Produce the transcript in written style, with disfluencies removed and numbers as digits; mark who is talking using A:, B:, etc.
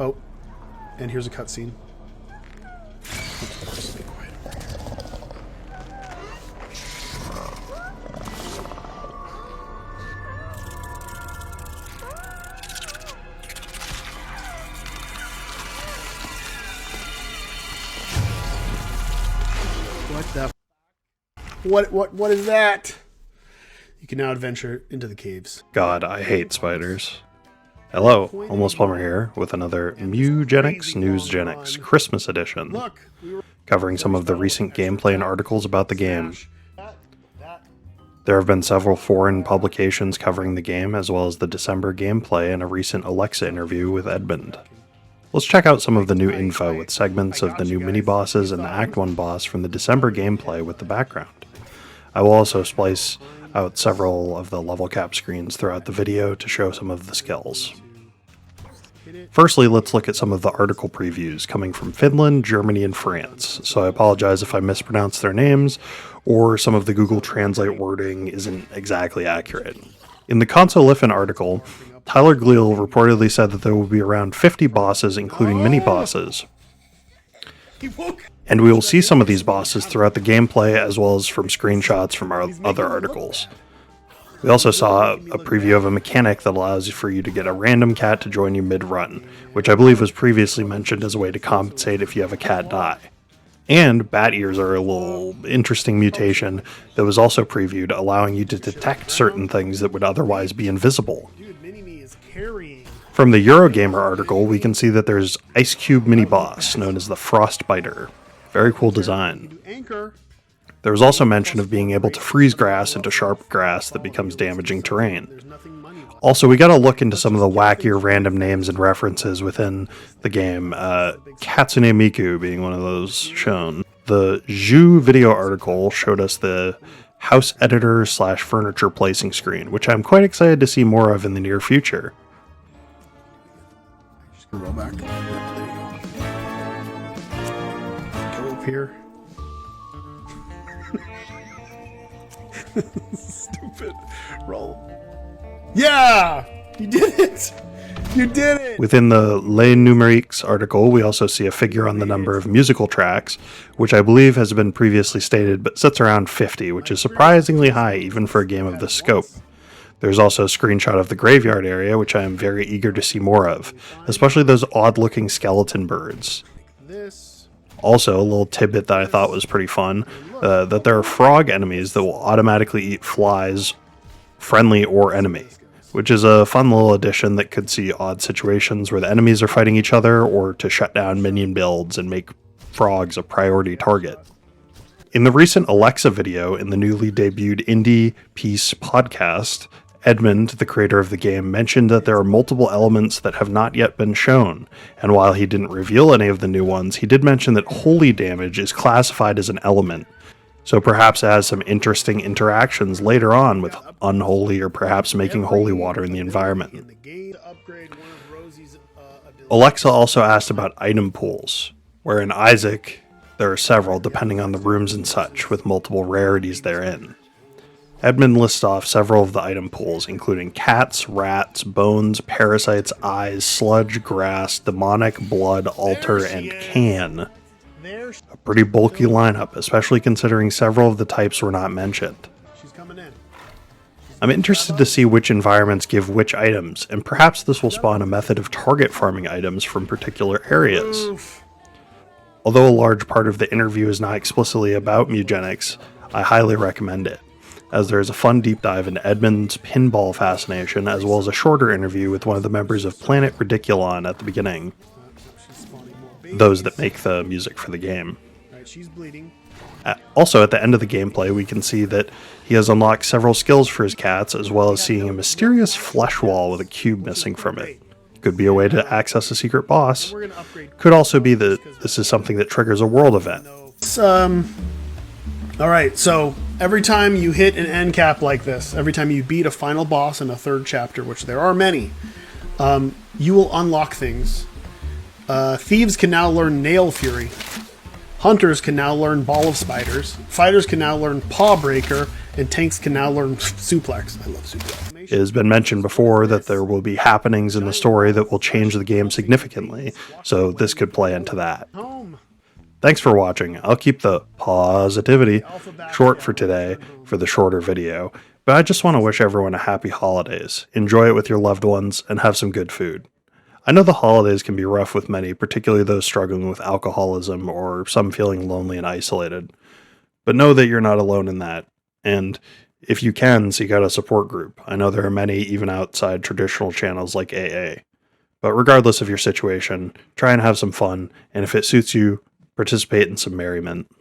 A: Oh, and here's a cutscene. What the? What is that? You can now adventure into the caves.
B: God, I hate spiders. Hello, Almost Plumber here with another Mewgenics Newsgenics Christmas edition, covering some of the recent gameplay and articles about the game. There have been several foreign publications covering the game, as well as the December gameplay and a recent Alexa interview with Edmund. Let's check out some of the new info with segments of the new mini-bosses and the Act 1 boss from the December gameplay with the background. I will also splice out several of the level cap screens throughout the video to show some of the skills. Firstly, let's look at some of the article previews coming from Finland, Germany, and France, so I apologize if I mispronounce their names or some of the Google Translate wording isn't exactly accurate. In the Consolifin article, Tyler Gleal reportedly said that there will be around 50 bosses, including mini-bosses. And we will see some of these bosses throughout the gameplay, as well as from screenshots from our other articles. We also saw a preview of a mechanic that allows for you to get a random cat to join you mid-run, which I believe was previously mentioned as a way to compensate if you have a cat die. And bat ears are a little interesting mutation that was also previewed, allowing you to detect certain things that would otherwise be invisible. From the Eurogamer article, we can see that there's Ice Cube mini-boss, known as the Frostbiter. Very cool design. There was also mention of being able to freeze grass into sharp grass that becomes damaging terrain. Also, we gotta look into some of the wackier random names and references within the game, Katsune Miku being one of those shown. The Zhu video article showed us the house editor / furniture placing screen, which I'm quite excited to see more of in the near future.
A: Roll back. There you go. Go up here. Stupid. Roll. Yeah! You did it! You did it!
B: Within the Les Numériques article, we also see a figure on the number of musical tracks, which I believe has been previously stated, but sits around 50, which is surprisingly high even for a game of this scope. There's also a screenshot of the graveyard area, which I am very eager to see more of, especially those odd-looking skeleton birds. Also, a little tidbit that I thought was pretty fun, that there are frog enemies that will automatically eat flies, friendly or enemy, which is a fun little addition that could see odd situations where the enemies are fighting each other, or to shut down minion builds and make frogs a priority target. In the recent Alexa video in the newly debuted Indie Peace podcast, Edmund, the creator of the game, mentioned that there are multiple elements that have not yet been shown, and while he didn't reveal any of the new ones, he did mention that holy damage is classified as an element, so perhaps it has some interesting interactions later on with unholy or perhaps making holy water in the environment. Alexa also asked about item pools, where in Isaac, there are several depending on the rooms and such, with multiple rarities therein. Edmund lists off several of the item pools, including cats, rats, bones, parasites, eyes, sludge, grass, demonic, blood, altar, and can. A pretty bulky lineup, especially considering several of the types were not mentioned. I'm interested to see which environments give which items, and perhaps this will spawn a method of target farming items from particular areas. Although a large part of the interview is not explicitly about Mewgenics, I highly recommend it, as there is a fun deep dive into Edmund's pinball fascination, as well as a shorter interview with one of the members of Planet Ridiculon at the beginning, those that make the music for the game. Also, at the end of the gameplay, we can see that he has unlocked several skills for his cats, as well as seeing a mysterious flesh wall with a cube missing from it. Could be a way to access a secret boss. Could also be that this is something that triggers a world event.
A: Alright, so every time you hit an end cap like this, every time you beat a final boss in a third chapter, which there are many, you will unlock things. Thieves can now learn Nail Fury. Hunters can now learn Ball of Spiders. Fighters can now learn Paw Breaker. and tanks can now learn suplex. I love suplex.
B: It has been mentioned before that there will be happenings in the story that will change the game significantly, so this could play into that. Thanks for watching. I'll keep the positivity short for today for the shorter video, but I just want to wish everyone a happy holidays. Enjoy it with your loved ones and have some good food. I know the holidays can be rough with many, particularly those struggling with alcoholism or some feeling lonely and isolated. But know that you're not alone in that. And if you can, seek out a support group. I know there are many even outside traditional channels like AA. But regardless of your situation, try and have some fun, and if it suits you, participate in some merriment.